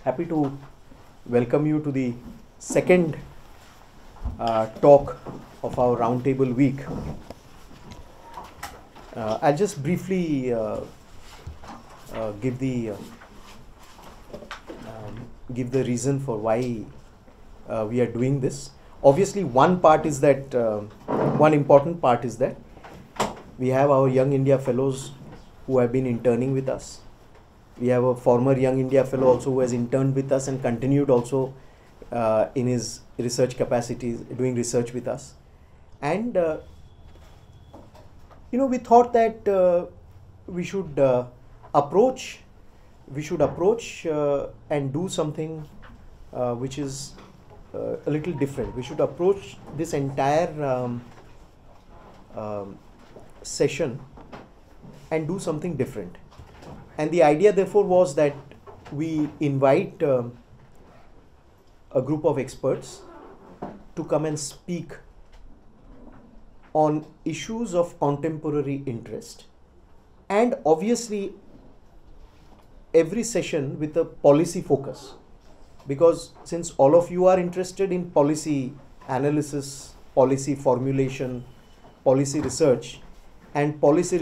Happy to welcome you to the second talk of our roundtable week. I'll just briefly give the reason for why we are doing this. Obviously, one important part is that we have our Young India Fellows who have been interning with us. We have a former Young India Fellow also who has interned with us and continued also in his research capacities, doing research with us. And we thought that we should approach and do something which is a little different. We should approach this entire session and do something different. And the idea therefore was that we invite a group of experts to come and speak on issues of contemporary interest, and obviously every session with a policy focus, because since all of you are interested in policy analysis, policy formulation, policy research, and policy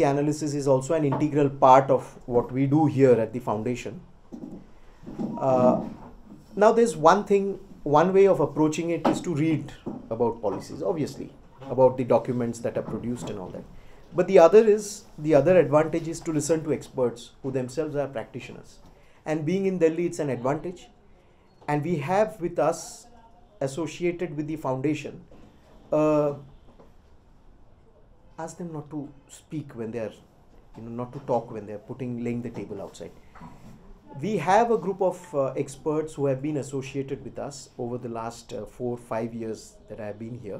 analysis is also an integral part of what we do here at the foundation. Now there's one way of approaching it is to read about policies, obviously, about the documents that are produced and all that. But the other advantage is to listen to experts who themselves are practitioners. And being in Delhi, it's an advantage. And we have with us, associated with the foundation, ask them not to speak when they are, not to talk when they are laying the table outside. We have a group of experts who have been associated with us over the last 4-5 years that I have been here.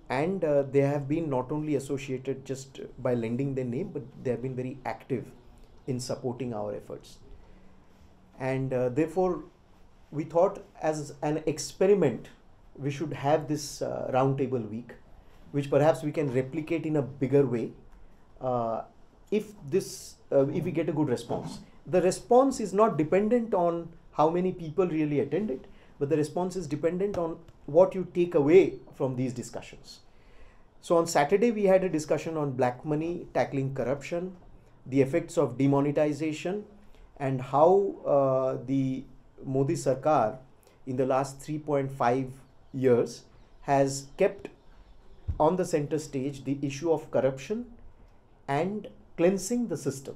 And they have been not only associated just by lending their name, but they have been very active in supporting our efforts. And therefore, we thought as an experiment, we should have this roundtable week, which perhaps we can replicate in a bigger way if we get a good response. The response is not dependent on how many people really attended, but the response is dependent on what you take away from these discussions. So on Saturday, we had a discussion on black money, tackling corruption, the effects of demonetization, and how the Modi Sarkar in the last 3.5 years has kept on the center stage the issue of corruption and cleansing the system.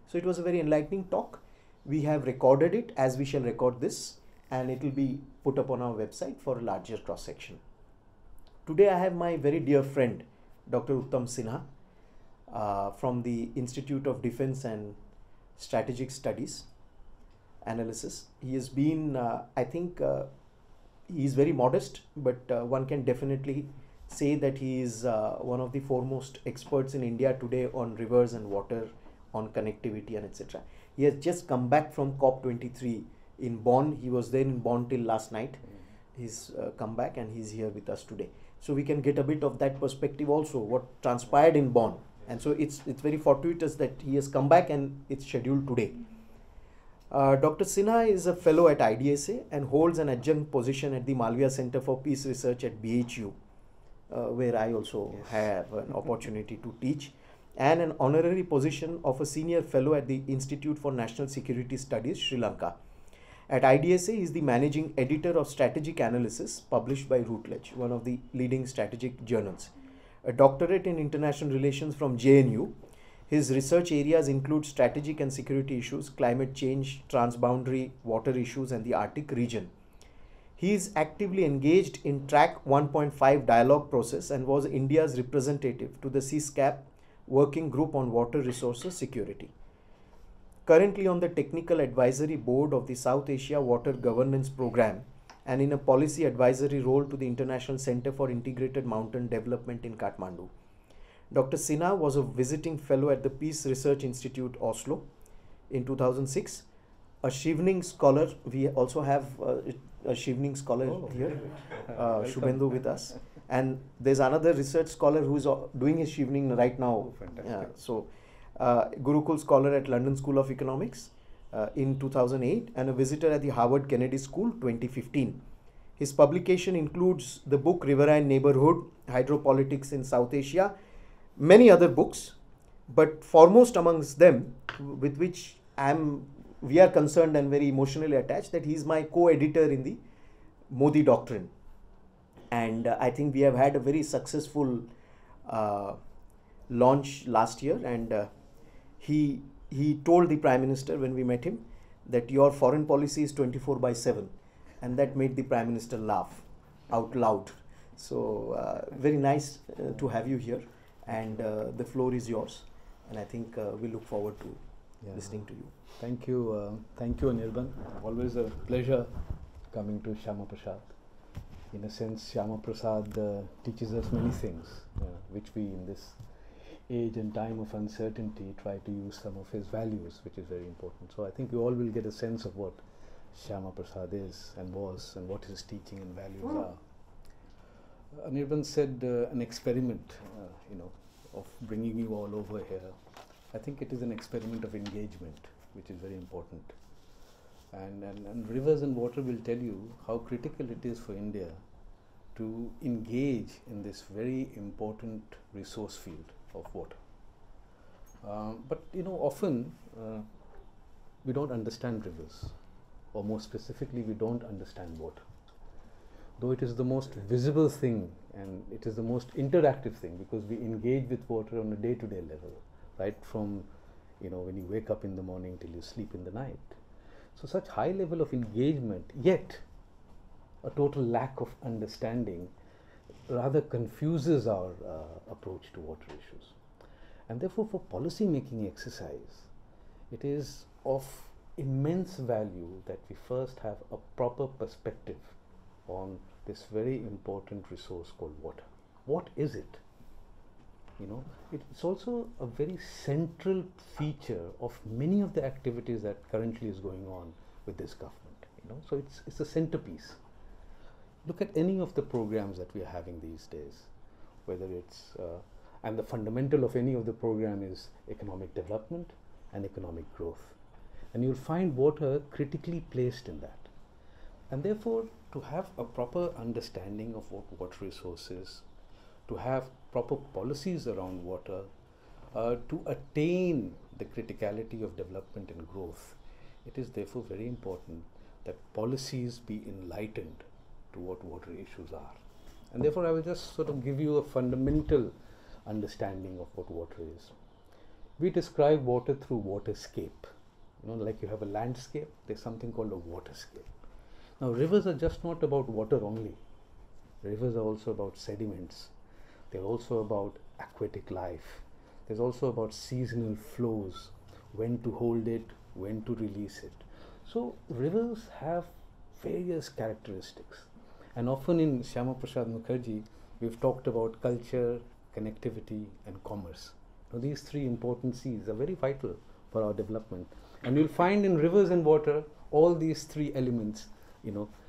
So it was a very enlightening talk. We have recorded it, as we shall record this, and it will be put up on our website for a larger cross-section. Today I have my very dear friend, Dr. Uttam Sinha, from the Institute of Defense and Strategic Studies Analysis. He has been, I think, he is very modest, but one can definitely say that he is one of the foremost experts in India today on rivers and water, on connectivity and etc. He has just come back from COP23 in Bonn. He was there in Bonn till last night. He's come back and he's here with us today. So we can get a bit of that perspective also, what transpired in Bonn. And so it's very fortuitous that he has come back and it's scheduled today. Dr. Sinha is a fellow at IDSA and holds an adjunct position at the Malviya Center for Peace Research at BHU, where I also have an opportunity to teach, and an honorary position of a senior fellow at the Institute for National Security Studies, Sri Lanka. At IDSA, he is the managing editor of Strategic Analysis, published by Routledge, one of the leading strategic journals. A doctorate in international relations from JNU. His research areas include strategic and security issues, climate change, transboundary water issues, and the Arctic region. He is actively engaged in Track 1.5 dialogue process and was India's representative to the CSCAP Working Group on Water Resources Security. Currently on the Technical Advisory Board of the South Asia Water Governance Program and in a policy advisory role to the International Center for Integrated Mountain Development in Kathmandu. Dr. Sinha was a visiting fellow at the Peace Research Institute, Oslo in 2006. A Shivning scholar, we also have a Shivning scholar here, Shubhendu with us. And there's another research scholar who's doing his Shivning right now. Fantastic. So Gurukul scholar at London School of Economics, in 2008 and a visitor at the Harvard Kennedy School 2015. His publication includes the book Riverine Neighborhood, Hydropolitics in South Asia, many other books, but foremost amongst them, with which we are concerned and very emotionally attached, that he is my co-editor in the Modi Doctrine. And I think we have had a very successful launch last year, and he told the Prime Minister when we met him that your foreign policy is 24/7, and that made the Prime Minister laugh out loud. So very nice to have you here, and the floor is yours, and I think we look forward to listening to you. Thank you, Anirban. Always a pleasure coming to Shyama Prasad. In a sense, Shyama Prasad teaches us many things, which we in this age and time of uncertainty try to use some of his values, which is very important. So I think you all will get a sense of what Shyama Prasad is and was, and what his teaching and values are. Anirban said an experiment, of bringing you all over here. I think it is an experiment of engagement, which is very important. And rivers and water will tell you how critical it is for India to engage in this very important resource field of water. But often we don't understand rivers, or more specifically, we don't understand water. Though it is the most visible thing and it is the most interactive thing, because we engage with water on a day-to-day level, right from when you wake up in the morning till you sleep in the night. So such high level of engagement, yet a total lack of understanding rather confuses our approach to water issues. And therefore, for policy making exercise, it is of immense value that we first have a proper perspective on this very important resource called water. What is it? It's also a very central feature of many of the activities that currently is going on with this government. So it's a centerpiece. Look at any of the programs that we are having these days, whether it's and the fundamental of any of the program is economic development and economic growth, and you'll find water critically placed in that. And therefore, to have a proper understanding of what water resource is, to have proper policies around water, to attain the criticality of development and growth, it is therefore very important that policies be enlightened to what water issues are. And therefore, I will just sort of give you a fundamental understanding of what water is. We describe water through waterscape. Like you have a landscape, there's something called a waterscape. Now, rivers are just not about water only. Rivers are also about sediments. They're also about aquatic life. There's also about seasonal flows, when to hold it, when to release it. So rivers have various characteristics. And often in Shyama Prasad Mukherjee, we've talked about culture, connectivity, and commerce. Now, these three important C's are very vital for our development. And you'll find in rivers and water all these three elements,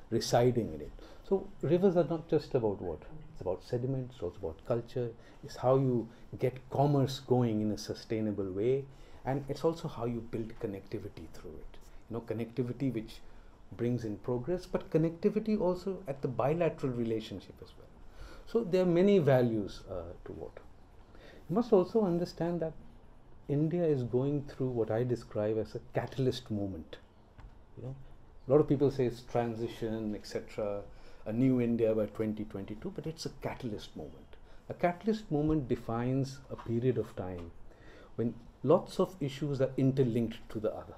residing in it. So rivers are not just about water. It's about sediments, it's also about culture. It's how you get commerce going in a sustainable way. And it's also how you build connectivity through it. Connectivity which brings in progress, but connectivity also at the bilateral relationship as well. So there are many values to water. You must also understand that India is going through what I describe as a catalyst moment. A lot of people say it's transition, etc., a new India by 2022, but it's a catalyst moment. A catalyst moment defines a period of time when lots of issues are interlinked to the other.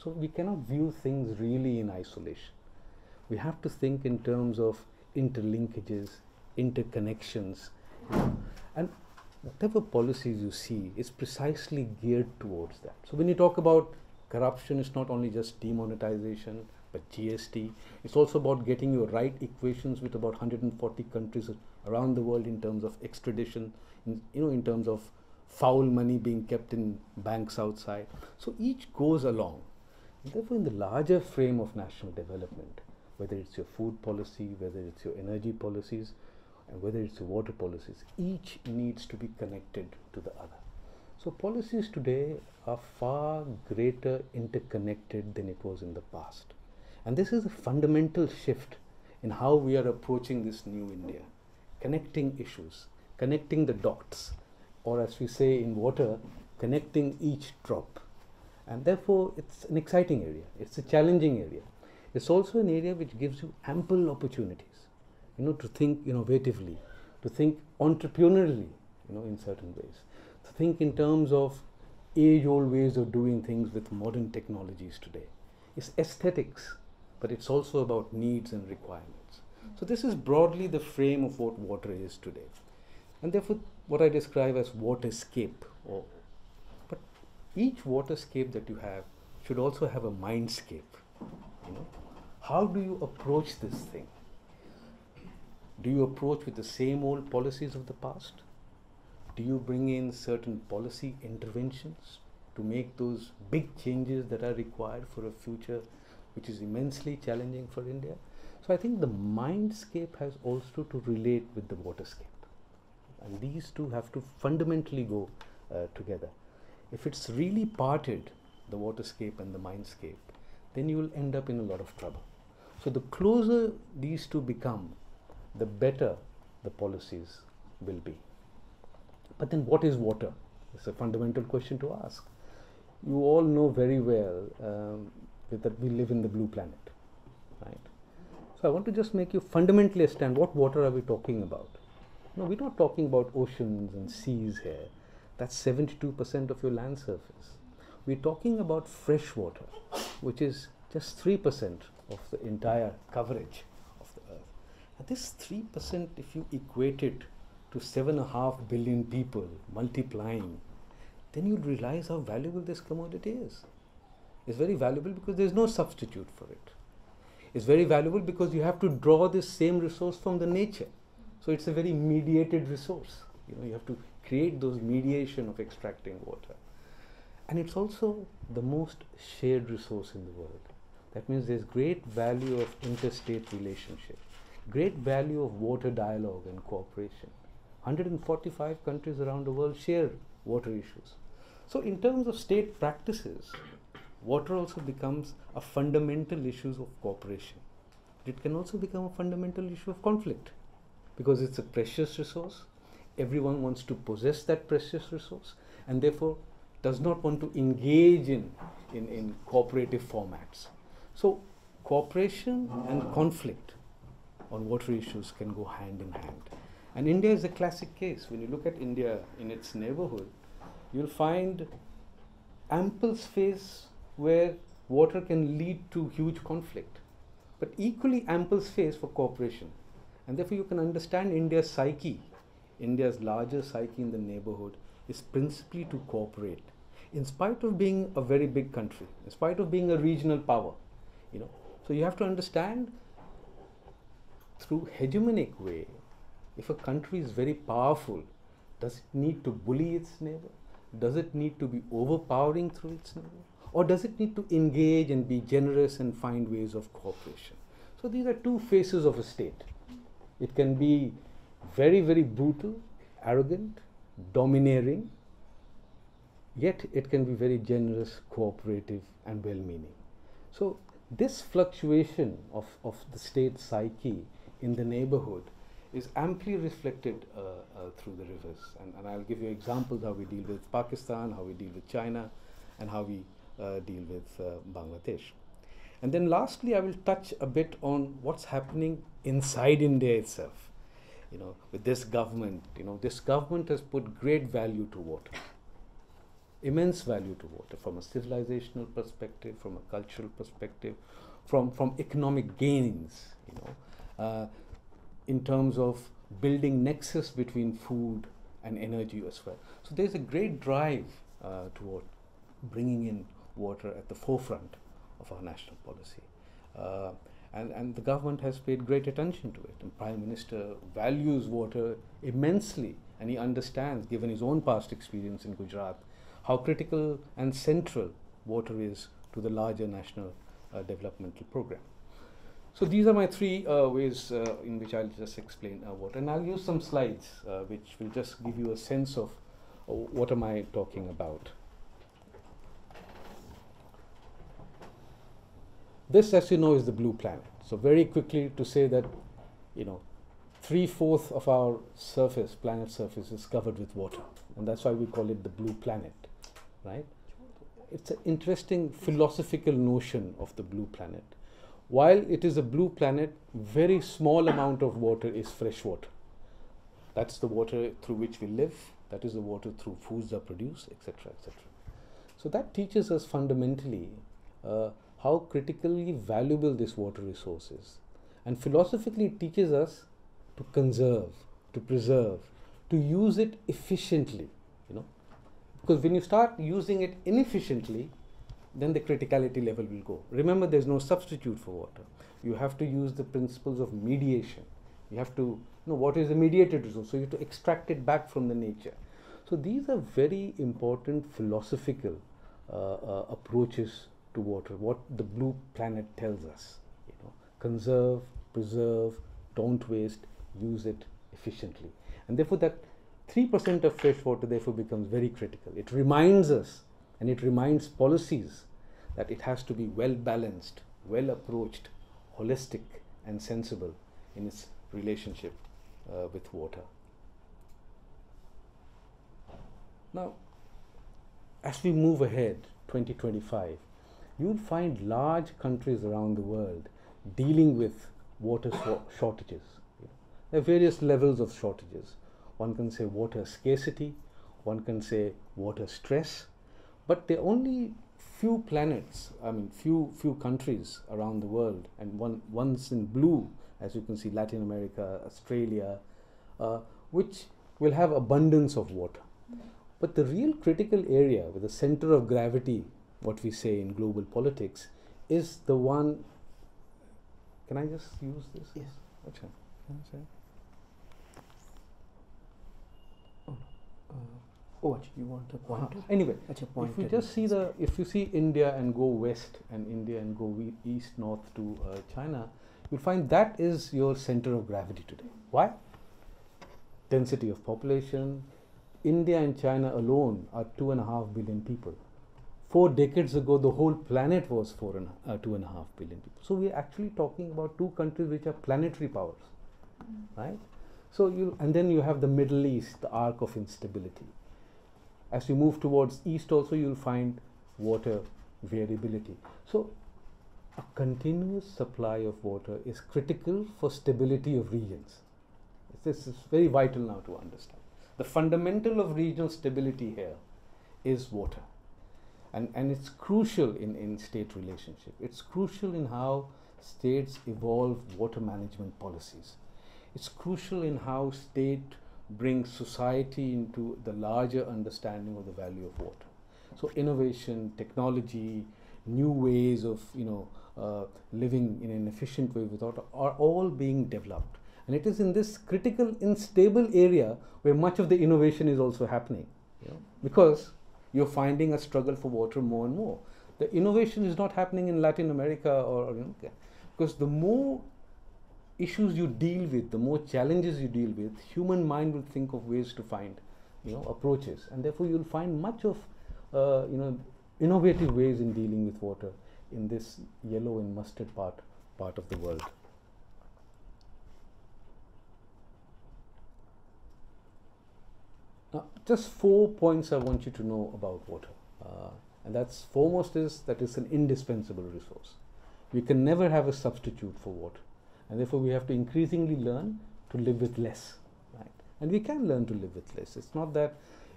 So we cannot view things really in isolation. We have to think in terms of interlinkages, interconnections, and whatever policies you see is precisely geared towards that. So when you talk about corruption, it's not only just demonetization, but GST. It's also about getting your right equations with about 140 countries around the world in terms of extradition, in terms of foul money being kept in banks outside. So each goes along. And therefore, in the larger frame of national development, whether it's your food policy, whether it's your energy policies, and whether it's your water policies, each needs to be connected to the other. So policies today are far greater interconnected than it was in the past. And this is a fundamental shift in how we are approaching this new India. Connecting issues, connecting the dots, or as we say in water, connecting each drop. And therefore, it's an exciting area. It's a challenging area. It's also an area which gives you ample opportunities, to think innovatively, to think entrepreneurially, in certain ways, to think in terms of age-old ways of doing things with modern technologies today. It's aesthetics, but it's also about needs and requirements. So this is broadly the frame of what water is today. And therefore, what I describe as waterscape. But each waterscape that you have should also have a mindscape. How do you approach this thing? Do you approach with the same old policies of the past? Do you bring in certain policy interventions to make those big changes that are required for a future which is immensely challenging for India? So I think the mindscape has also to relate with the waterscape. And these two have to fundamentally go together. If it's really parted, the waterscape and the mindscape, then you will end up in a lot of trouble. So the closer these two become, the better the policies will be. But then what is water? It's a fundamental question to ask. You all know very well that we live in the blue planet, right? So I want to just make you fundamentally understand what water are we talking about. No, we're not talking about oceans and seas here. That's 72% of your land surface. We're talking about fresh water, which is just 3% of the entire coverage of the earth. And this 3%, if you equate it to 7.5 billion people multiplying, then you'll realize how valuable this commodity is. It's very valuable because there's no substitute for it. It's very valuable because you have to draw this same resource from the nature. So it's a very mediated resource. You have to create those mediation of extracting water. And it's also the most shared resource in the world. That means there's great value of interstate relationship, great value of water dialogue and cooperation. 145 countries around the world share water issues. So in terms of state practices, water also becomes a fundamental issue of cooperation. It can also become a fundamental issue of conflict because it's a precious resource. Everyone wants to possess that precious resource and therefore does not want to engage in cooperative formats. So cooperation and conflict on water issues can go hand in hand. And India is a classic case. When you look at India in its neighborhood, you'll find ample space where water can lead to huge conflict, but equally ample space for cooperation. And therefore you can understand India's psyche. India's larger psyche in the neighborhood is principally to cooperate. In spite of being a very big country, in spite of being a regional power, So you have to understand through hegemonic way, if a country is very powerful, does it need to bully its neighbor? Does it need to be overpowering through its neighbor? Or does it need to engage and be generous and find ways of cooperation? So these are two faces of a state. It can be very, very brutal, arrogant, domineering, yet it can be very generous, cooperative, and well-meaning. So this fluctuation of the state psyche in the neighborhood is amply reflected through the rivers. And I'll give you examples how we deal with Pakistan, how we deal with China, and how we deal with Bangladesh. And then lastly, I will touch a bit on what's happening inside India itself. With this government, this government has put great value to water, immense value to water from a civilizational perspective, from a cultural perspective, from economic gains, in terms of building nexus between food and energy as well. So there's a great drive toward bringing in water at the forefront of our national policy. And the government has paid great attention to it. And Prime Minister values water immensely, and he understands, given his own past experience in Gujarat, how critical and central water is to the larger national developmental program. So these are my three ways in which I'll just explain water. And I'll use some slides which will just give you a sense of What am I talking about? This, as you know, is the blue planet. So very quickly to say that, you know, 3/4 of our surface, planet surface, is covered with water, and that's why we call it the blue planet, right? It's an interesting philosophical notion of the blue planet. While it is a blue planet, very small amount of water is fresh water. That's the water through which we live. That is the water through foods are produced, etc., etc. So that teaches us fundamentally how critically valuable this water resource is. And philosophically, it teaches us to conserve, to preserve, to use it efficiently, you know. Because when you start using it inefficiently, then the criticality level will go. Remember, there's no substitute for water. You have to use the principles of mediation. You have to know what is a mediated resource, so you have to extract it back from the nature. So these are very important philosophical approaches to water, what the blue planet tells us. You know, conserve, preserve, don't waste, use it efficiently. And therefore that 3% of fresh water therefore becomes very critical. It reminds us, and it reminds policies, that it has to be well balanced, well approached, holistic and sensible in its relationship with water. Now, as we move ahead, 2025, you'll find large countries around the world dealing with water shortages. There are various levels of shortages. One can say water scarcity, one can say water stress, but there are only few planets, few countries around the world, and one's in blue, as you can see, Latin America, Australia, which will have abundance of water. But the real critical area, with the center of gravity, what we say in global politics, is the one. Can I just use this? Yes. Okay. Can I say? You want a pointer? Anyway, pointer. if you just see if you see India and go west, and India and go east, north to China, you'll find that is your center of gravity today. Why? Density of population. India and China alone are 2.5 billion people. 4 decades ago, the whole planet was 2.5 billion people. So we're actually talking about two countries which are planetary powers, right? So and then you have the Middle East, the arc of instability. As you move towards east also, you'll find water variability. So a continuous supply of water is critical for stability of regions. This is very vital now to understand. The fundamental of regional stability here is water. And it's crucial in state relationship. It's crucial in how states evolve water management policies. It's crucial in how state brings society into the larger understanding of the value of water. So innovation, technology, new ways of living in an efficient way with water are all being developed. And it is in this critical, unstable area where much of the innovation is also happening. Because you're finding a struggle for water more and more. The innovation is not happening in Latin America because the more issues you deal with, the more challenges you deal with, human mind will think of ways to find, approaches, and therefore you'll find much of, innovative ways in dealing with water in this yellow and mustard part of the world. Now, just 4 points I want you to know about water, and that's foremost is that it's an indispensable resource. We can never have a substitute for water. And therefore, we have to increasingly learn to live with less, right? And we can learn to live with less. It's not that,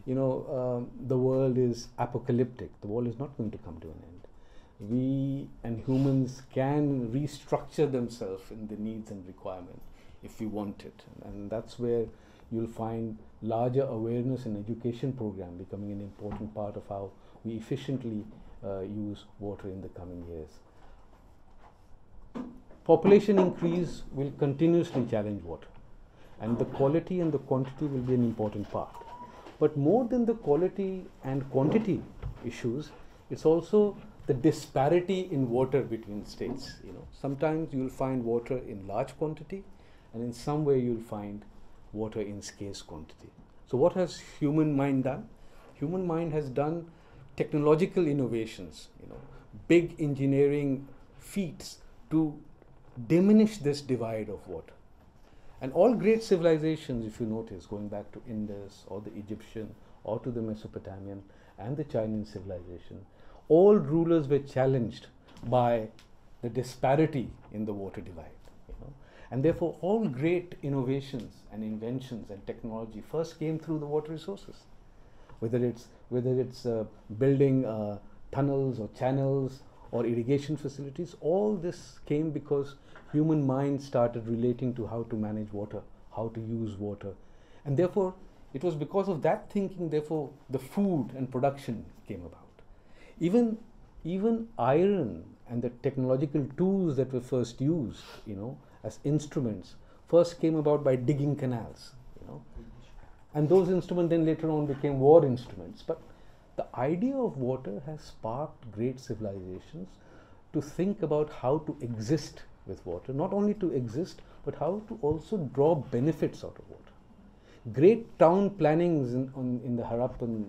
the world is apocalyptic. The world is not going to come to an end. We and humans can restructure themselves in the needs and requirements if we want it. And that's where you'll find larger awareness and education program becoming an important part of how we efficiently use water in the coming years. Population increase will continuously challenge water, and the quality and the quantity will be an important part. But more than the quality and quantity issues, it's also the disparity in water between states. Sometimes you'll find water in large quantity, and in some way you'll find water in scarce quantity. So what has human mind done? human mind has done technological innovations, big engineering feats to diminish this divide of water. And all great civilizations, if you notice, going back to Indus or the Egyptian or to the Mesopotamian and the Chinese civilization, all rulers were challenged by the disparity in the water divide. And therefore, all great innovations and inventions and technology first came through the water resources. Whether it's building tunnels or channels or irrigation facilities, all this came because human mind started relating to how to manage water, how to use water. And therefore, it was because of that thinking, therefore, the food and production came about. Even iron and the technological tools that were first used, as instruments, first came about by digging canals, and those instruments then later on became war instruments. But the idea of water has sparked great civilizations to think about how to exist with water, not only to exist, but how to also draw benefits out of water. Great town plannings in the Harappan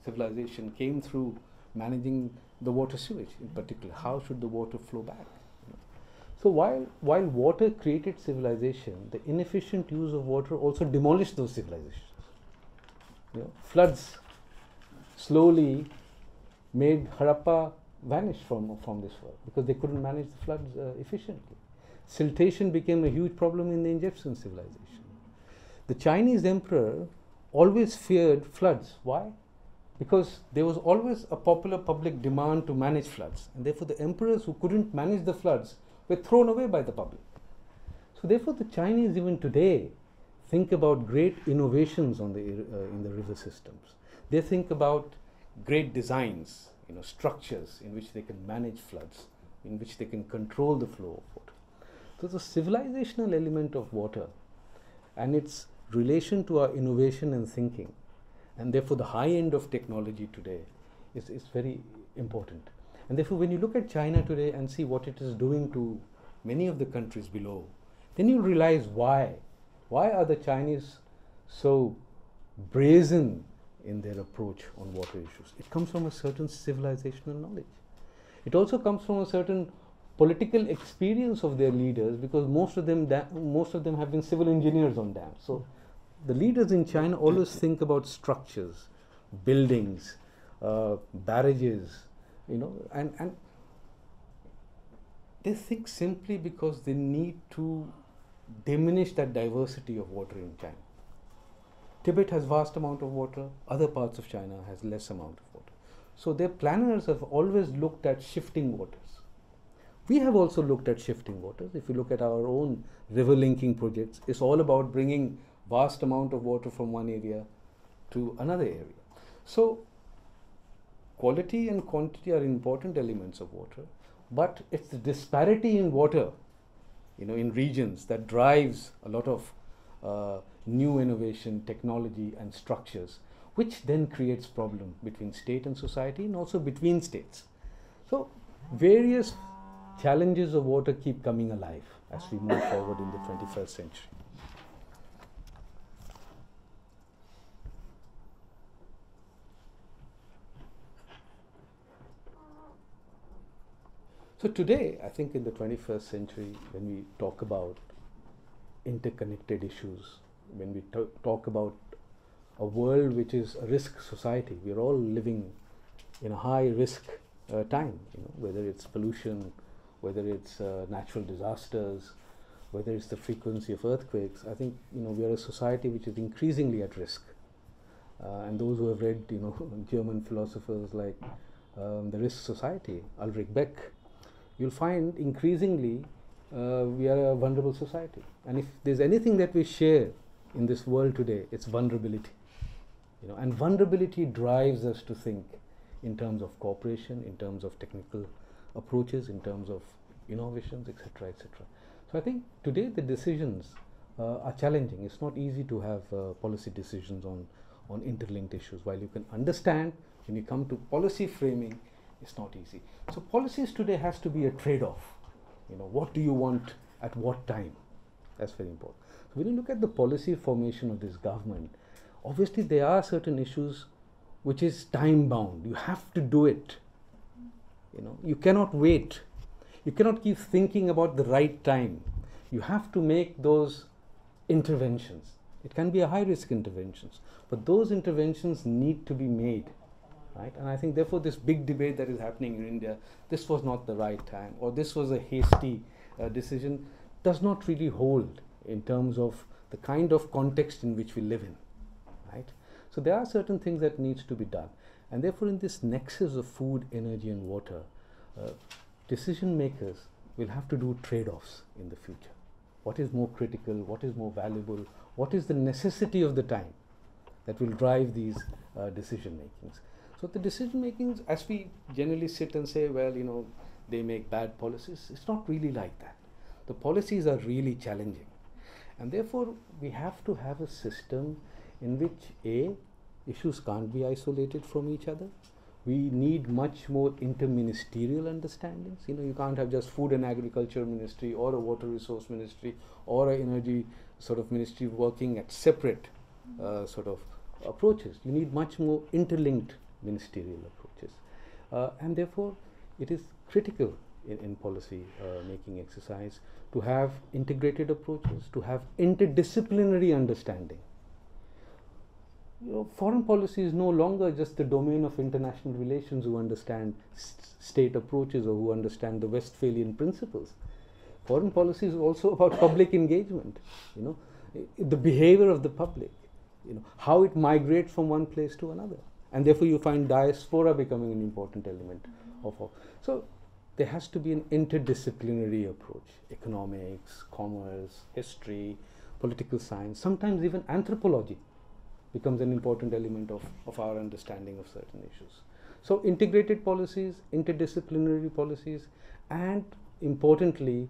civilization came through managing the water sewage in particular. How should the water flow back? So while water created civilization, the inefficient use of water also demolished those civilizations. Floods slowly made Harappa vanish from this world because they couldn't manage the floods efficiently. Siltation became a huge problem in the Egyptian civilization. The Chinese emperor always feared floods. Why? Because there was always a popular public demand to manage floods, and therefore the emperors who couldn't manage the floods were thrown away by the public. So therefore the Chinese even today think about great innovations in the river systems. They think about great designs, structures in which they can manage floods, in which they can control the flow of water. So the civilizational element of water and its relation to our innovation and thinking, and therefore the high end of technology today is very important. And therefore when you look at China today and see what it is doing to many of the countries below, then you realize why are the Chinese so brazen in their approach on water issues. It comes from a certain civilizational knowledge. It also comes from a certain political experience of their leaders, because most of them have been civil engineers on dams. So the leaders in China always think about structures, buildings, barrages, and they think simply because they need to diminish that diversity of water in China. Tibet has vast amount of water, other parts of China has less amount of water. So their planners have always looked at shifting waters. We have also looked at shifting waters. If you look at our own river linking projects, it's all about bringing vast amount of water from one area to another area. So quality and quantity are important elements of water, but it's the disparity in water, in regions that drives a lot of new innovation, technology and structures, which then creates problem between state and society and also between states. So various challenges of water keep coming alive as we move forward in the 21st century. So today, I think in the 21st century, when we talk about interconnected issues, when we talk about a world which is a risk society, we are all living in a high risk time, whether it's pollution, whether it's natural disasters, whether it's the frequency of earthquakes. I think we are a society which is increasingly at risk. And those who have read German philosophers like The Risk Society, Ulrich Beck, you'll find increasingly we are a vulnerable society. And if there's anything that we share in this world today, it's vulnerability. And vulnerability drives us to think in terms of cooperation, in terms of technical approaches, in terms of innovations, etc., etc. So I think today the decisions are challenging. It's not easy to have policy decisions on interlinked issues. While you can understand, when you come to policy framing, it's not easy. So policies today has to be a trade-off. What do you want at what time? That's very important. So when you look at the policy formation of this government, obviously there are certain issues which is time bound. You have to do it. You know, you cannot wait. You cannot keep thinking about the right time. You have to make those interventions. It can be a high-risk interventions, but those interventions need to be made, right? And I think therefore this big debate that is happening in India, this was not the right time, or this was a hasty decision, does not really hold in terms of the kind of context in which we live in, right? So there are certain things that needs to be done, and therefore in this nexus of food, energy and water, decision makers will have to do trade-offs in the future. What is more critical, what is more valuable, what is the necessity of the time that will drive these decision makings. So the decision makings, as we generally sit and say, well, you know, they make bad policies, it's not really like that. The policies are really challenging, and therefore we have to have a system in which issues can't be isolated from each other. We need much more interministerial understandings. You know, you can't have just food and agriculture ministry or a water resource ministry or an energy sort of ministry working at separate sort of approaches. You need much more interlinked ministerial approaches, and therefore it is critical in policy making exercise to have integrated approaches, to have interdisciplinary understanding. You know, foreign policy is no longer just the domain of international relations who understand state approaches or who understand the Westphalian principles. Foreign policy is also about public engagement, you know, the behavior of the public, you know, how it migrates from one place to another. And therefore you find diaspora becoming an important element of all. So there has to be an interdisciplinary approach. Economics, commerce, history, political science, sometimes even anthropology becomes an important element of our understanding of certain issues. So integrated policies, interdisciplinary policies, and importantly,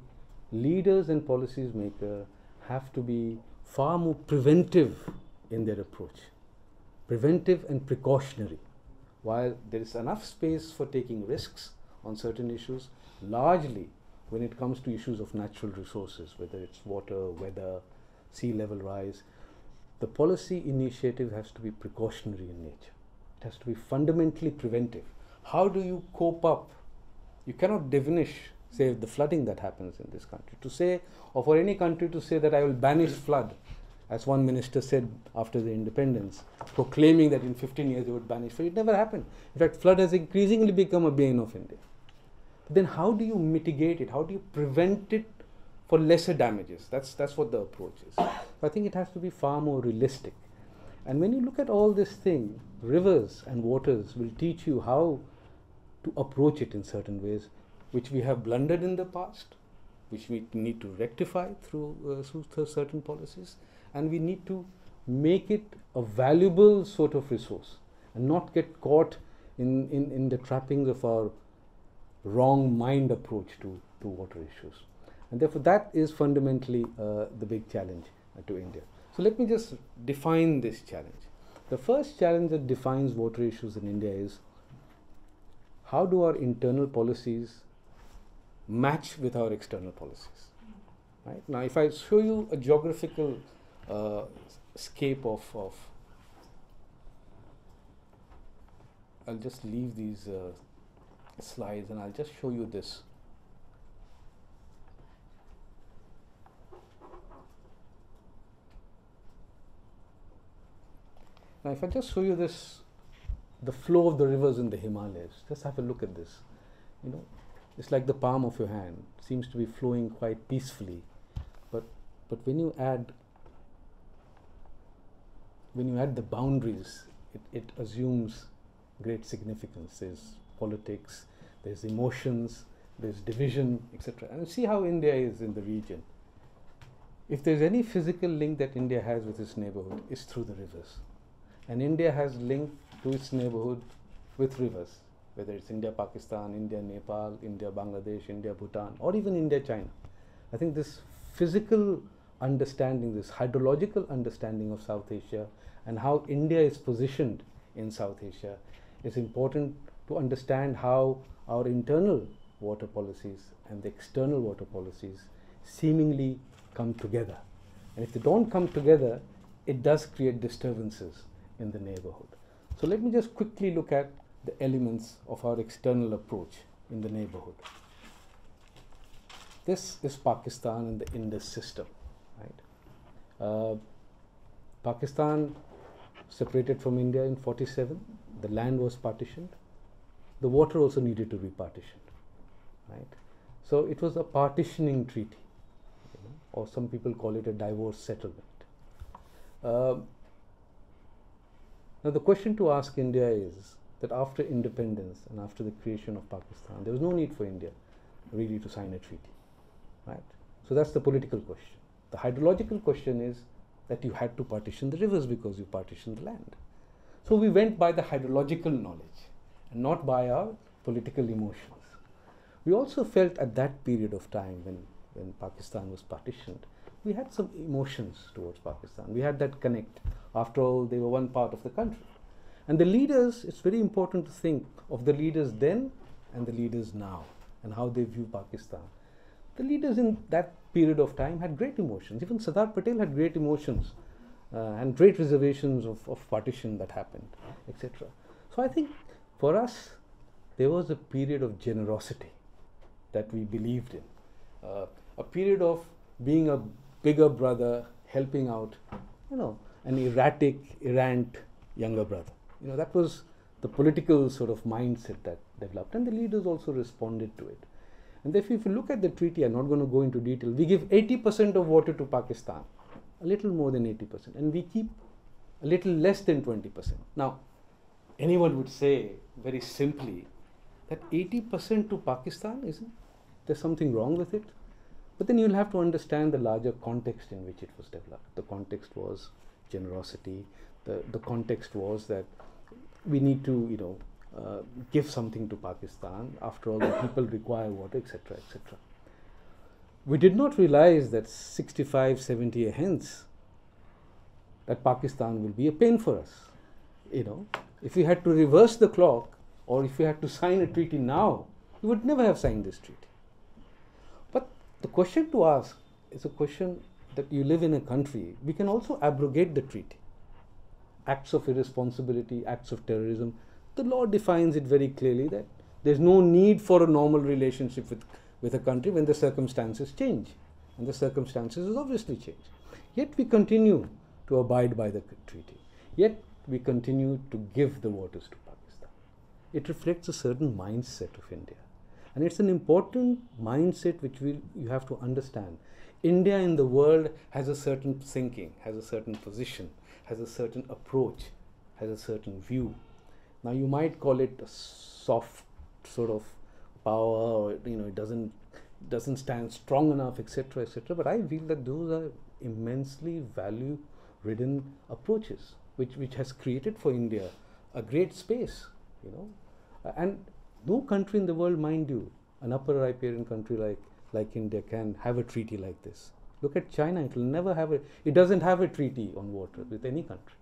leaders and policies makers have to be far more preventive in their approach. Preventive and precautionary. While there is enough space for taking risks on certain issues, largely when it comes to issues of natural resources, whether it's water, weather, sea level rise, the policy initiative has to be precautionary in nature. It has to be fundamentally preventive. How do you cope up? You cannot diminish, say, the flooding that happens in this country. To say, or for any country to say that I will banish flood, as one minister said after the independence, proclaiming that in 15 years they would banish flood, it never happened. In fact, flood has increasingly become a bane of India. But then how do you mitigate it? How do you prevent it for lesser damages? That's what the approach is. So I think it has to be far more realistic. And when you look at all this thing, rivers and waters will teach you how to approach it in certain ways, which we have blundered in the past, which we need to rectify through certain policies, and we need to make it a valuable sort of resource and not get caught in the trappings of our wrong mind approach to water issues. And therefore that is fundamentally the big challenge to India. So let me just define this challenge. The first challenge that defines water issues in India is, how do our internal policies match with our external policies? Right? Now if I show you a geographical scape of I'll just leave these slides and I'll just show you this. Now if I just show you this, the flow of the rivers in the Himalayas, just have a look at this. You know, it's like the palm of your hand. It seems to be flowing quite peacefully, but when you add the boundaries, it assumes great significance. There's politics, there's emotions, there's division, etc. And see how India is in the region. If there's any physical link that India has with its neighborhood, it's through the rivers. And India has linked to its neighborhood with rivers, whether it's India, Pakistan, India, Nepal, India, Bangladesh, India, Bhutan, or even India, China. I think this physical understanding, this hydrological understanding of South Asia and how India is positioned in South Asia is important to understand how our internal water policies and the external water policies seemingly come together. And if they don't come together, it does create disturbances in the neighborhood. So let me just quickly look at the elements of our external approach in the neighborhood. This is Pakistan and the Indus system, right? Pakistan separated from India in 47. The land was partitioned. The water also needed to be partitioned, right? So it was a partitioning treaty, or some people call it a divorce settlement. Now the question to ask India is that after independence and after the creation of Pakistan, there was no need for India really to sign a treaty, right? So that's the political question. The hydrological question is that you had to partition the rivers because you partitioned the land. So we went by the hydrological knowledge and not by our political emotions. We also felt at that period of time when Pakistan was partitioned, we had some emotions towards Pakistan. We had that connect. After all, they were one part of the country. And the leaders, it's very important to think of the leaders then and the leaders now and how they view Pakistan. The leaders in that period of time had great emotions. Even Sardar Patel had great emotions and great reservations of partition that happened, etc. So I think for us, there was a period of generosity that we believed in. A period of being a bigger brother, helping out, an errant younger brother. That was the political sort of mindset that developed, and the leaders also responded to it. And therefore, if you look at the treaty, I'm not going to go into detail, we give 80% of water to Pakistan, a little more than 80%, and we keep a little less than 20%. Now, anyone would say very simply that 80% to Pakistan, isn't there something wrong with it? But then you'll have to understand the larger context in which it was developed. The context was generosity. The context was that we need to, give something to Pakistan. After all, the people require water, etc., etc. We did not realize that 65, 70 years hence, that Pakistan will be a pain for us. If we had to reverse the clock, or if we had to sign a treaty now, we would never have signed this treaty. But the question to ask is a question that you live in a country, we can also abrogate the treaty. Acts of irresponsibility, acts of terrorism, the law defines it very clearly that there's no need for a normal relationship with a country when the circumstances change. And the circumstances has obviously changed. Yet we continue to abide by the treaty. Yet we continue to give the waters to Pakistan. It reflects a certain mindset of India. And it's an important mindset which you have to understand. India in the world has a certain thinking, has a certain position, has a certain approach, has a certain view. Now you might call it a soft sort of power, or it doesn't stand strong enough, etc., etc. But I feel that those are immensely value-ridden approaches, which has created for India a great space, and no country in the world, mind you, an upper riparian country like India can have a treaty like this. Look at China; it doesn't have a treaty on water with any country.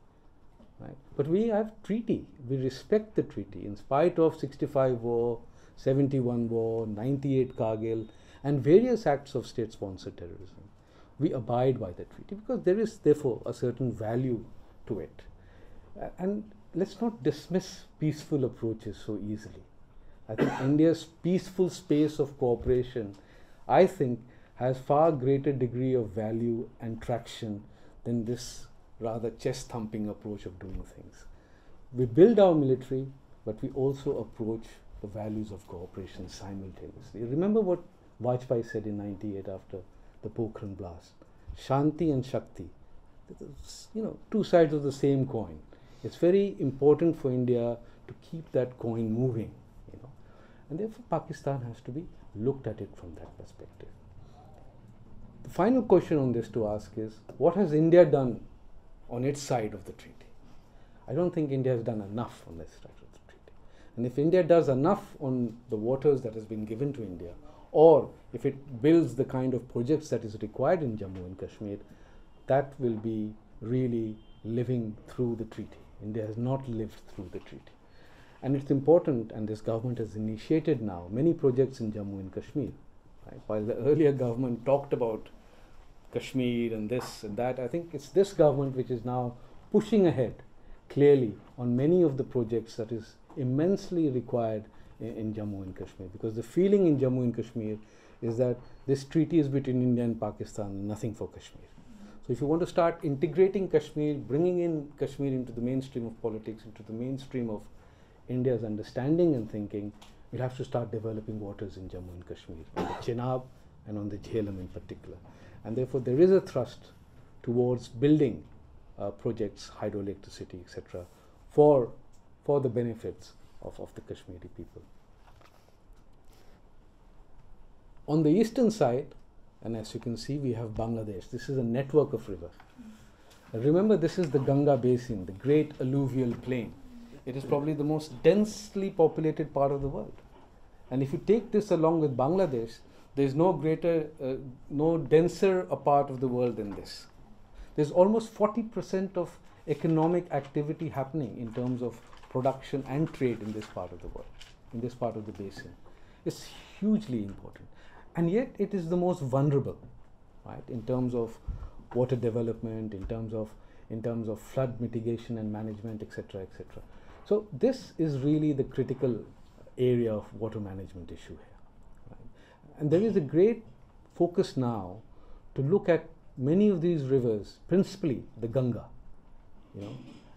Right? But we have treaty. We respect the treaty in spite of 65 war, 71 war, 98 Kargil, and various acts of state-sponsored terrorism. We abide by the treaty because there is therefore a certain value to it. And let's not dismiss peaceful approaches so easily. I think India's peaceful space of cooperation, I think, has far greater degree of value and traction than this rather chest-thumping approach of doing things. We build our military, but we also approach the values of cooperation simultaneously. Remember what Vajpayee said in 98 after the Pokhran blast. Shanti and Shakti, two sides of the same coin. It's very important for India to keep that coin moving, and therefore Pakistan has to be looked at it from that perspective. The final question on this to ask is, what has India done on its side of the treaty? I don't think India has done enough on this side of the treaty. And if India does enough on the waters that has been given to India, or if it builds the kind of projects that is required in Jammu and Kashmir, that will be really living through the treaty. India has not lived through the treaty. And it's important, and this government has initiated now many projects in Jammu and Kashmir. Right? While the earlier government talked about Kashmir and this and that, I think it's this government which is now pushing ahead clearly on many of the projects that is immensely required in Jammu and Kashmir, because the feeling in Jammu and Kashmir is that this treaty is between India and Pakistan, nothing for Kashmir. So if you want to start integrating Kashmir, bringing in Kashmir into the mainstream of politics, into the mainstream of India's understanding and thinking, we'll have to start developing waters in Jammu and Kashmir, on the Chenab and on the Jhelum in particular. And therefore there is a thrust towards building projects, hydroelectricity, etc., for the benefits of the Kashmiri people. On the eastern side, and as you can see, we have Bangladesh. This is a network of rivers. Remember, this is the Ganga Basin, the great alluvial plain. It is probably the most densely populated part of the world. And if you take this along with Bangladesh, there is no denser a part of the world than this. There's almost 40% of economic activity happening in terms of production and trade in this part of the world, in this part of the basin. It's hugely important. And yet it is the most vulnerable, right, in terms of water development, in terms of flood mitigation and management, etc., etc. So this is really the critical area of water management issue here. Right? And there is a great focus now to look at many of these rivers, principally the Ganga,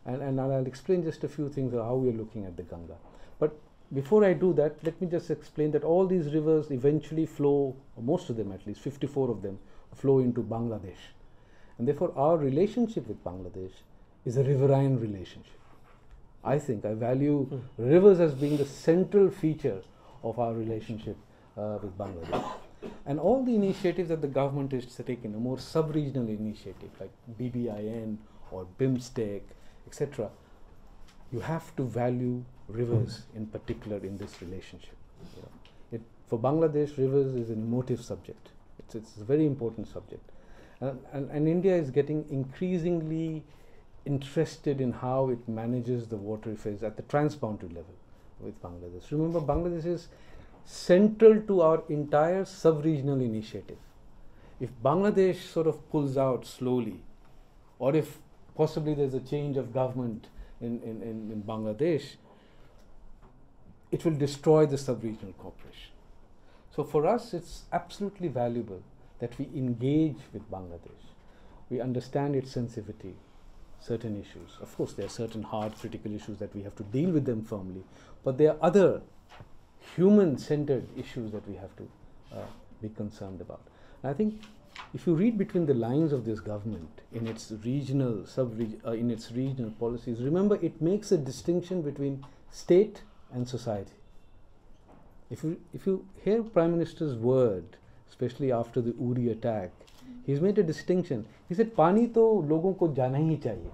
and I'll explain just a few things of how we are looking at the Ganga. But before I do that, let me just explain that all these rivers eventually flow, or most of them at least, 54 of them, flow into Bangladesh. And therefore our relationship with Bangladesh is a riverine relationship. I value rivers as being the central feature of our relationship with Bangladesh. And all the initiatives that the government is taking, a more sub-regional initiative like BBIN or BIMSTEC, etc., you have to value rivers in particular in this relationship. For Bangladesh, rivers is an emotive subject. It's a very important subject. And India is getting increasingly interested in how it manages the water affairs at the transboundary level with Bangladesh. Remember, Bangladesh is central to our entire sub-regional initiative. If Bangladesh sort of pulls out slowly, or if possibly there's a change of government in Bangladesh, it will destroy the sub-regional cooperation. So for us, it's absolutely valuable that we engage with Bangladesh. We understand its sensitivity, certain issues. Of course, there are certain hard, critical issues that we have to deal with them firmly, but there are other human-centered issues that we have to be concerned about. And I think if you read between the lines of this government in its regional, in its regional policies, remember it makes a distinction between state and society. If you hear Prime Minister's word, especially after the Uri attack, he's made a distinction. He said, "Pani to logon ko jana hi chahiye."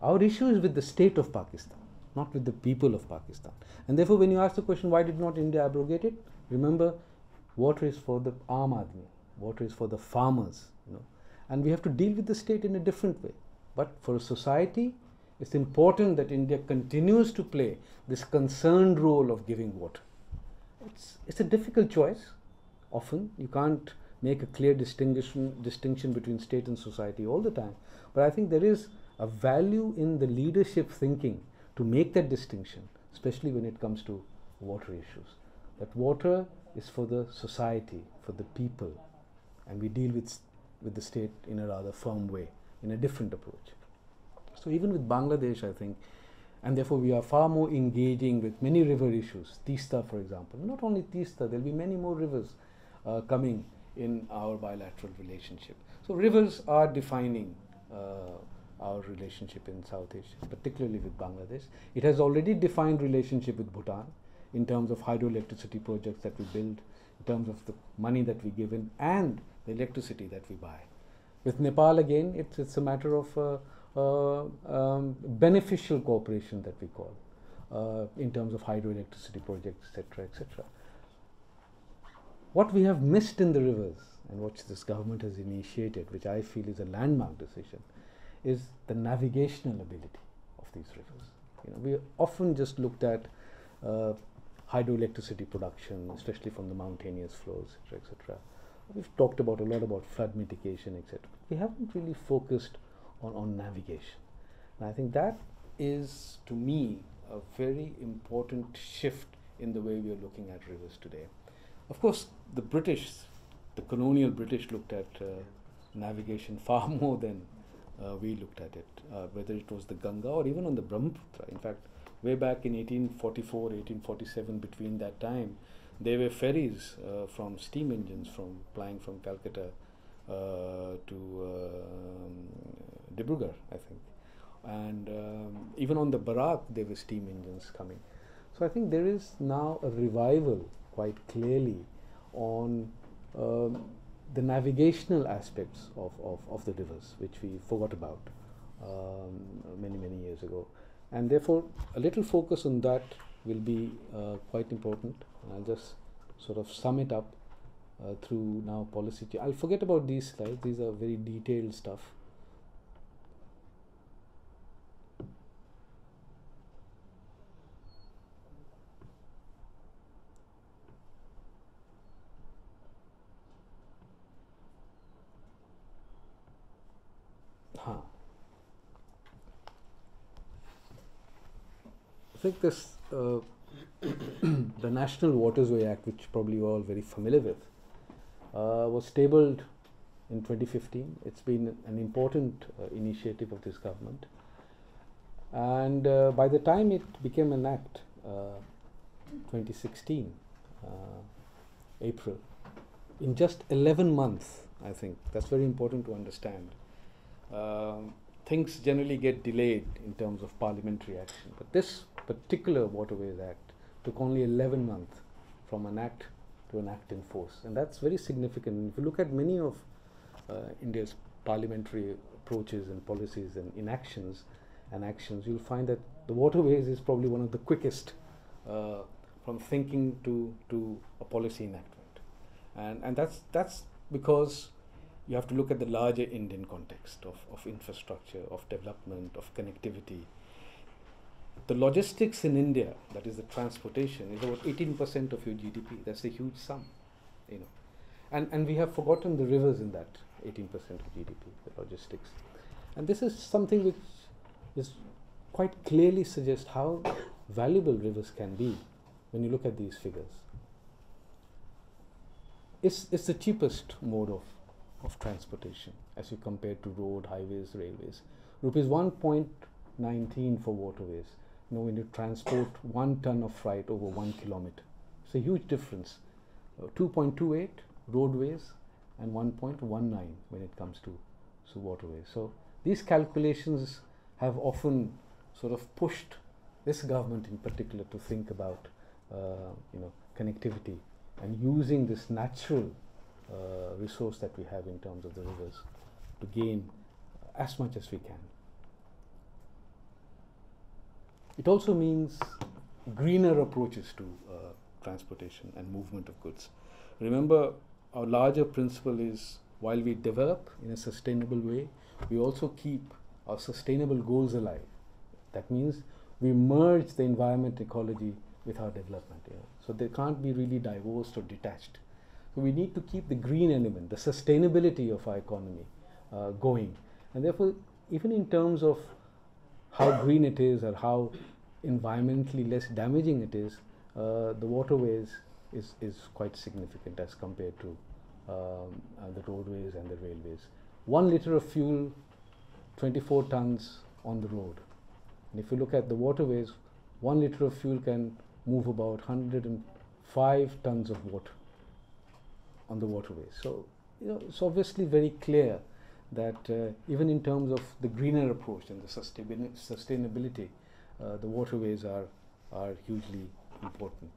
Our issue is with the state of Pakistan, not with the people of Pakistan. And therefore, when you ask the question, why did not India abrogate it? Remember, water is for the aam aadmi, water is for the farmers, and we have to deal with the state in a different way. But for a society, it's important that India continues to play this concerned role of giving water. It's a difficult choice. Often, you can't make a clear distinction between state and society all the time. But I think there is a value in the leadership thinking to make that distinction, especially when it comes to water issues. That water is for the society, for the people, and we deal with the state in a rather firm way, in a different approach. So even with Bangladesh, I think, and therefore we are far more engaging with many river issues. Teesta, for example. Not only Teesta, there will be many more rivers coming in our bilateral relationship. So rivers are defining our relationship in South Asia, particularly with Bangladesh. It has already defined relationship with Bhutan in terms of hydroelectricity projects that we build, in terms of the money that we give in, and the electricity that we buy. With Nepal, again, it's a matter of beneficial cooperation that we call in terms of hydroelectricity projects, etc., etc. What we have missed in the rivers, and what this government has initiated, which I feel is a landmark decision, is the navigational ability of these rivers. We often just looked at hydroelectricity production, especially from the mountainous flows, etc., etc. We've talked a lot about flood mitigation, etc. We haven't really focused on navigation. And I think that is, to me, a very important shift in the way we are looking at rivers today. Of course, the British, the colonial British, looked at navigation far more than we looked at it, whether it was the Ganga or even on the Brahmaputra. In fact, way back in 1844, 1847, between that time, there were ferries from steam engines plying from Calcutta to Dibrugarh, I think. And even on the Barak, there were steam engines coming. So I think there is now a revival, quite clearly, on the navigational aspects of the rivers, which we forgot about many, many years ago. And therefore, a little focus on that will be quite important. And I'll just sort of sum it up through now policy. I'll forget about these slides. These are very detailed stuff. I think this, the National Waterways Act, which probably you're all very familiar with, was tabled in 2015. It's been an important initiative of this government. And by the time it became an act, 2016, April, in just 11 months, I think, that's very important to understand. Things generally get delayed in terms of parliamentary action, but this particular Waterways Act took only 11 months from an act to an act in force, and that's very significant. If you look at many of India's parliamentary approaches and policies and actions, you'll find that the waterways is probably one of the quickest from thinking to a policy enactment, and that's because you have to look at the larger Indian context of infrastructure, of development, of connectivity. The logistics in India, that is the transportation, is about 18% of your GDP. That's a huge sum, you know. And we have forgotten the rivers in that 18% of GDP, the logistics. And this is something which is quite clearly suggests how valuable rivers can be when you look at these figures. It's the cheapest mode of transportation as you compare to road, highways, railways. Rupees 1.19 for waterways. You know, when you transport 1 ton of freight over 1 kilometer, it's a huge difference. 2.28 roadways and 1.19 when it comes to waterways. So these calculations have often sort of pushed this government in particular to think about connectivity and using this natural resource that we have in terms of the rivers to gain as much as we can. It also means greener approaches to transportation and movement of goods. Remember, our larger principle is while we develop in a sustainable way, we also keep our sustainable goals alive. That means we merge the environment ecology with our development. You know? So they can't be really divorced or detached. So we need to keep the green element, the sustainability of our economy going. And therefore, even in terms of how green it is or how environmentally less damaging it is, the waterways is quite significant as compared to the roadways and the railways. 1 liter of fuel, 24 tons on the road. And if you look at the waterways, 1 liter of fuel can move about 105 tons of water on the waterways. So, you know, it's obviously very clear that even in terms of the greener approach and the sustainability, the waterways are hugely important.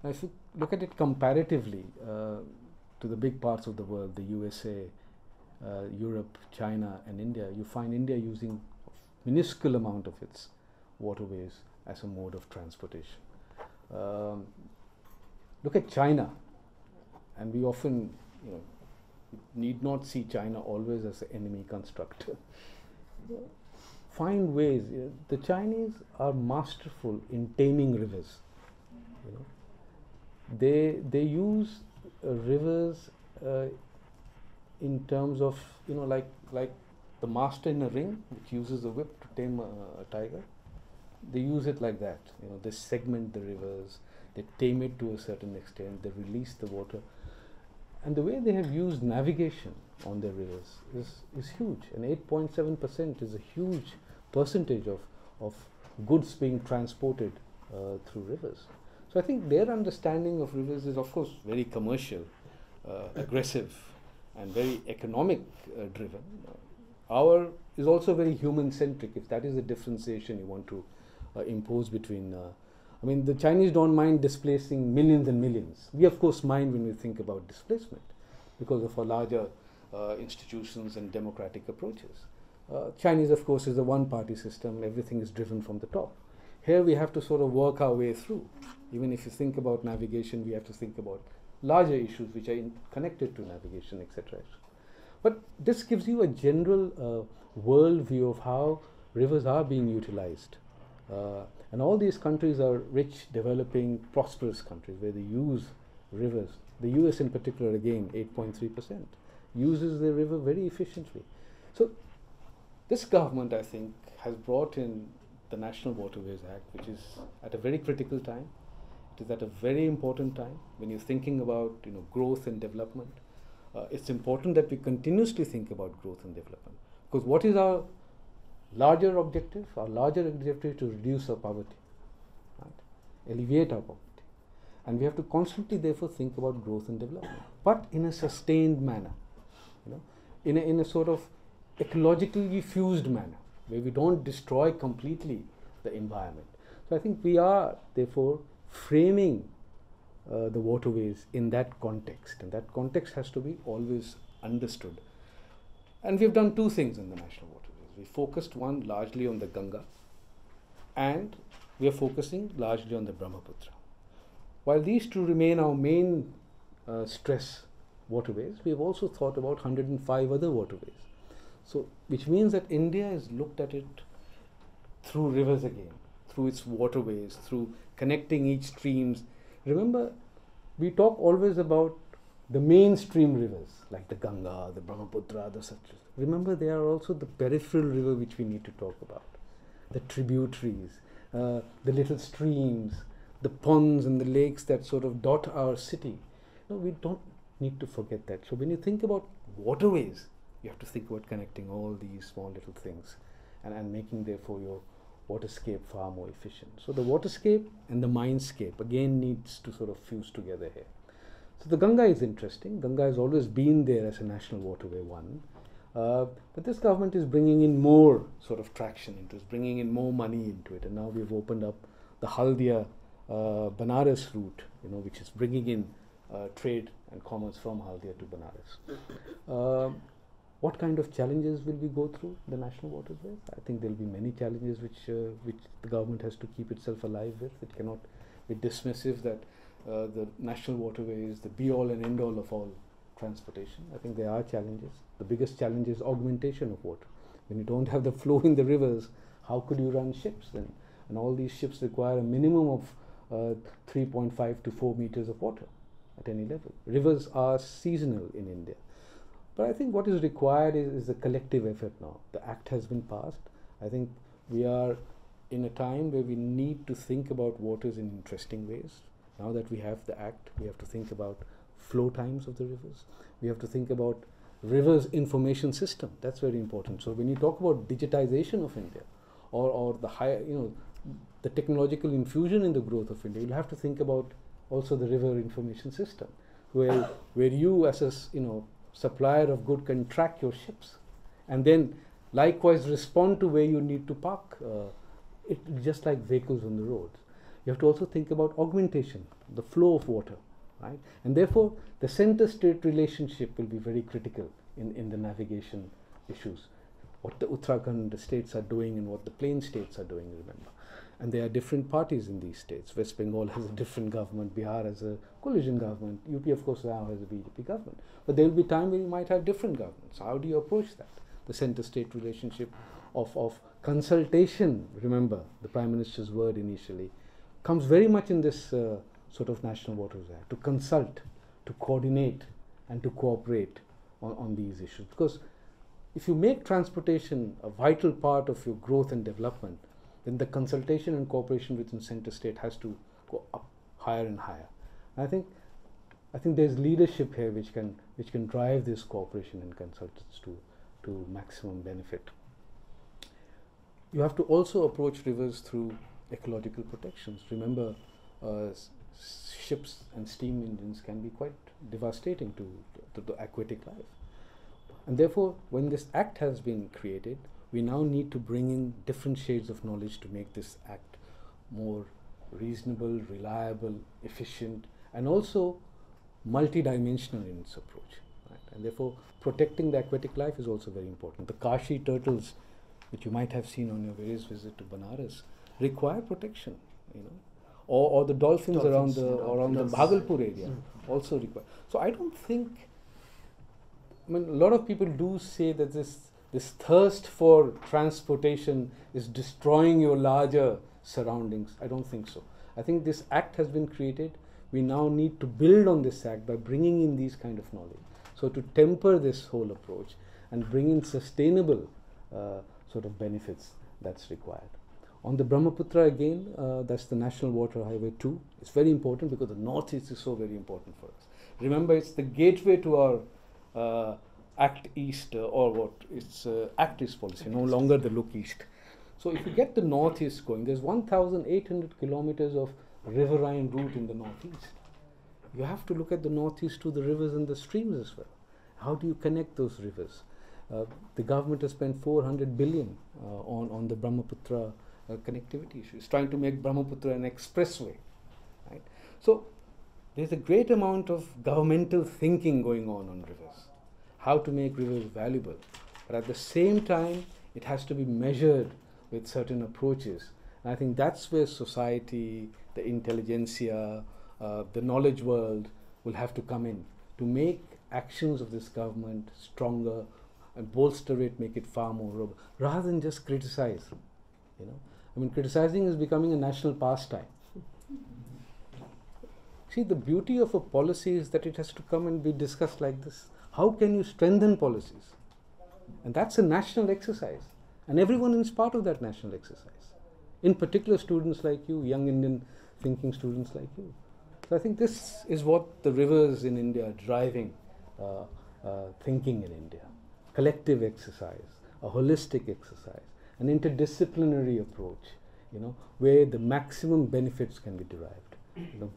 Now, if you look at it comparatively to the big parts of the world, the USA, Europe, China, and India, you find India using a minuscule amount of its waterways as a mode of transportation. Look at China, and we often, need not see China always as an enemy constructor. Find ways. The Chinese are masterful in taming rivers. They use rivers in terms of like the master in a ring, which uses a whip to tame a tiger. They use it like that. You know, they segment the rivers, they tame it to a certain extent, they release the water. And the way they have used navigation on their rivers is huge. And 8.7% is a huge percentage of goods being transported through rivers. So I think their understanding of rivers is, of course, very commercial, aggressive, and very economic driven. Our is also very human-centric, if that is the differentiation you want to impose between. I mean, the Chinese don't mind displacing millions and millions. We, of course, mind when we think about displacement because of our larger institutions and democratic approaches. Chinese, of course, is a one-party system. Everything is driven from the top. Here we have to sort of work our way through. Even if you think about navigation, we have to think about larger issues which are connected to navigation, etc. But this gives you a general world view of how rivers are being utilized. And all these countries are rich, developing, prosperous countries where they use rivers. The US in particular, again, 8.3%, uses the river very efficiently. So this government, I think, has brought in the National Waterways Act, which is at a very critical time. It is at a very important time when you're thinking about growth and development. It's important that we continuously think about growth and development, because what is our larger objective? Our larger objective is to reduce our poverty, right? Alleviate our poverty. And we have to constantly, therefore, think about growth and development, but in a sustained manner, in a sort of ecologically fused manner, where we don't destroy completely the environment. So I think we are, therefore, framing the waterways in that context, and that context has to be always understood. And we've done two things in the National Waterways. We focused one largely on the Ganga, and we are focusing largely on the Brahmaputra. While these two remain our main stress waterways, we have also thought about 105 other waterways. So, which means that India has looked at it through rivers again, through its waterways, through connecting each streams. Remember, we talk always about the mainstream rivers, like the Ganga, the Brahmaputra, the such. Remember, there are also the peripheral river which we need to talk about, the tributaries, the little streams, the ponds and the lakes that sort of dot our city. We don't need to forget that. So when you think about waterways, you have to think about connecting all these small little things and making, therefore, your waterscape far more efficient. So the waterscape and the mindscape again needs to sort of fuse together here. So the Ganga is interesting. Ganga has always been there as a national waterway one. But this government is bringing in more sort of traction into it, bringing in more money into it. And now we've opened up the Haldia Banaras route, which is bringing in trade and commerce from Haldia to Banaras. What kind of challenges will we go through the national waterways? I think there will be many challenges which the government has to keep itself alive with. It cannot be dismissive that the national waterway is the be-all and end-all of all transportation. I think there are challenges. The biggest challenge is augmentation of water. When you don't have the flow in the rivers, how could you run ships then? And all these ships require a minimum of 3.5 to 4 meters of water at any level. Rivers are seasonal in India. But I think what is required is a collective effort now. The Act has been passed. I think we are in a time where we need to think about waters in interesting ways. Now that we have the Act, we have to think about flow times of the rivers. We have to think about rivers information system. That's very important. So when you talk about digitization of India or the higher, the technological infusion in the growth of India, you'll have to think about also the river information system, where you as a supplier of good can track your ships and then likewise respond to where you need to park it, just like vehicles on the roads. You have to also think about augmentation, the flow of water, right? And therefore the center-state relationship will be very critical in the navigation issues. What the Uttarakhand states are doing and what the plain states are doing, remember. And there are different parties in these states. West Bengal has a different government, Bihar has a coalition government, UP of course now has a BJP government. But there will be time when you might have different governments. How do you approach that? The center-state relationship of consultation, remember the Prime Minister's word initially, comes very much in this sort of National Waterways Act, to consult, to coordinate and to cooperate on these issues. Because if you make transportation a vital part of your growth and development, then the consultation and cooperation within center state has to go up higher and higher. And I think there's leadership here which can drive this cooperation and consultants to maximum benefit. You have to also approach rivers through ecological protections. Remember, ships and steam engines can be quite devastating to the aquatic life. And therefore, when this act has been created, we now need to bring in different shades of knowledge to make this act more reasonable, reliable, efficient, and also multidimensional in its approach. Right? And therefore, protecting the aquatic life is also very important. The Kashi turtles, which you might have seen on your various visits to Banaras, require protection, or the dolphins around the Bhagalpur area also require. So I don't think, a lot of people do say that this thirst for transportation is destroying your larger surroundings. I don't think so. I think this act has been created. We now need to build on this act by bringing in these kind of knowledge. So to temper this whole approach and bring in sustainable sort of benefits, that's required. On the Brahmaputra again, that's the National Water Highway 2. It's very important because the Northeast is so very important for us. Remember, it's the gateway to our Act East it's Act East policy, no longer the Look East. So if you get the Northeast going, there's 1,800 kilometers of riverine route in the Northeast. You have to look at the Northeast to the rivers and the streams as well. How do you connect those rivers? The government has spent 400 billion on the Brahmaputra connectivity issue. It's trying to make Brahmaputra an expressway. Right? So there's a great amount of governmental thinking going on rivers. How to make rivers valuable. But at the same time, it has to be measured with certain approaches. And I think that's where society, the intelligentsia, the knowledge world will have to come in to make actions of this government stronger and bolster it, make it far more robust, rather than just criticize. Criticizing is becoming a national pastime. See, the beauty of a policy is that it has to come and be discussed like this. How can you strengthen policies? And that's a national exercise. And everyone is part of that national exercise. In particular, students like you, young Indian thinking students like you. So I think this is what the rivers in India are driving thinking in India. Collective exercise, a holistic exercise, an interdisciplinary approach, where the maximum benefits can be derived.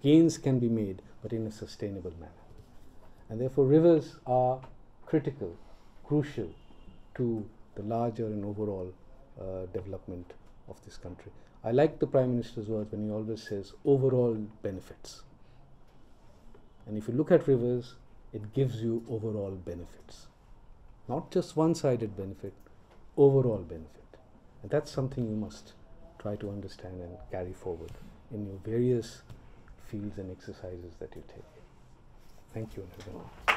Gains can be made, but in a sustainable manner. And therefore, rivers are critical, crucial to the larger and overall development of this country. I like the Prime Minister's words when he always says overall benefits. And if you look at rivers, it gives you overall benefits. Not just one-sided benefit, overall benefit. And that's something you must try to understand and carry forward in your various fields and exercises that you take. Thank you, everyone.